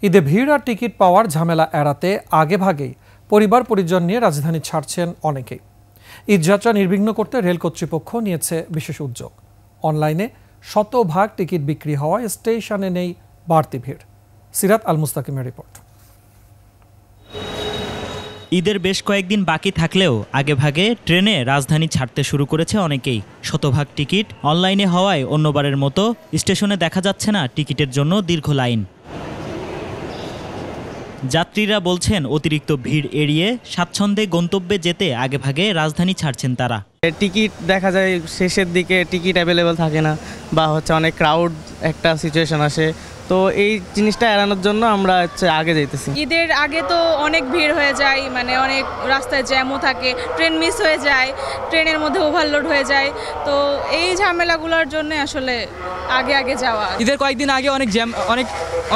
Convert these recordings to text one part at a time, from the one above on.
ঈদে ভিড় আর টিকিট পাওয়ার ঝামেলা এড়াতে আগেভাগেই পরিবার পরিজন নিয়ে রাজধানী ছাড়ছেন অনেকেই। ঈদযাত্রা নির্বিঘ্ন করতে রেল কর্তৃপক্ষ নিয়েছে বিশেষ উদ্যোগ। অনলাইনে শতভাগ টিকিট বিক্রি হওয়ায় স্টেশনে নেই বাড়তি ভিড়। সিরাত আল মুস্তাকিমের রিপোর্ট। ঈদের বেশ কয়েকদিন বাকি থাকলেও আগেভাগে ট্রেনে রাজধানী ছাড়তে শুরু করেছে অনেকেই। শতভাগ টিকিট অনলাইনে হওয়ায় অন্যবারের মতো স্টেশনে দেখা যাচ্ছে না টিকিটের জন্য দীর্ঘ লাইন। যাত্রীরা বলছেন অতিরিক্ত ভিড় এড়িয়ে স্বাচ্ছন্দ্যে গন্তব্যে যেতে আগেভাগে রাজধানী ছাড়ছেন তারা। টিকিট দেখা যায় শেষের দিকে টিকিট অ্যাভেলেবেল থাকে না, বা অনেক ক্রাউড একটা সিচুয়েশন আসে। তো এই জিনিসটা এড়ানোর জন্য আমরা আগে যাইতেছি। ঈদের আগে তো অনেক ভিড় হয়ে যায়, অনেক রাস্তায় জ্যামও থাকে, ট্রেন মিস হয়ে যায়, ট্রেনের মধ্যে ওভারলোড হয়ে যায়। তো এই ঝামেলাগুলোর জন্য আসলে আগে যাওয়া। ঈদের কয়েকদিন আগে অনেক জ্যাম,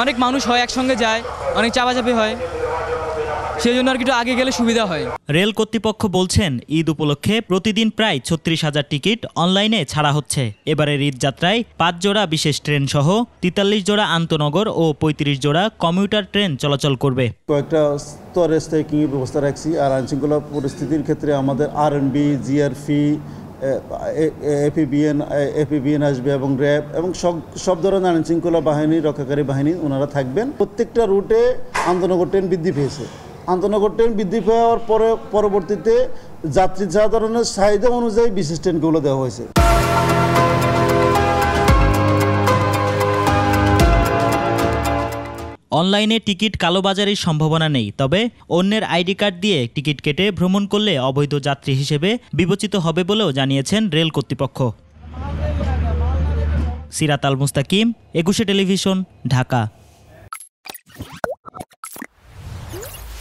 অনেক মানুষ হয়, একসঙ্গে যায়, অনেক চাপাচাপি হয়, সেই জন্য আর একটু আগে গেলে সুবিধা হয়। রেল কর্তৃপক্ষ বলছেন ঈদ উপলক্ষে প্রতিদিন প্রায় 36,000 টিকিট অনলাইনে ছাড়া হচ্ছে। এবারের ঈদ যাত্রায় 5 জোড়া বিশেষ ট্রেন সহ 43 জোড়া আন্তনগর ও 35 জোড়া কমিউটার ট্রেন চলাচল করবে। কয়েকটা স্তরে স্ট্রাইকিংয়ের ব্যবস্থা রাখছি। আর আইনশৃঙ্খলা পরিস্থিতির ক্ষেত্রে আমাদের আরএনবি, জিআরপি, এপিবিএন আসবে এবং র্যাব এবং সব ধরনের আইনশৃঙ্খলা বাহিনী, রক্ষাকারী বাহিনী ওনারা থাকবেন। প্রত্যেকটা রুটে আন্তনগর ট্রেন বৃদ্ধি পেয়েছে। আন্তনগর ট্রেন বৃদ্ধি পাওয়ার পরবর্তীতে যাত্রী যা ধরনের চাহিদা অনুযায়ী বিশেষ ট্রেনগুলো দেওয়া হয়েছে। অনলাইনে টিকিট কালোবাজারির সম্ভাবনা নেই, তবে অন্যের আইডি কার্ড দিয়ে টিকিট কেটে ভ্রমণ করলে অবৈধ যাত্রী হিসেবে বিবেচিত হবে বলেও জানিয়েছেন রেল কর্তৃপক্ষ। সিরাত আল মুস্তাকিম, 21 টেলিভিশন, ঢাকা।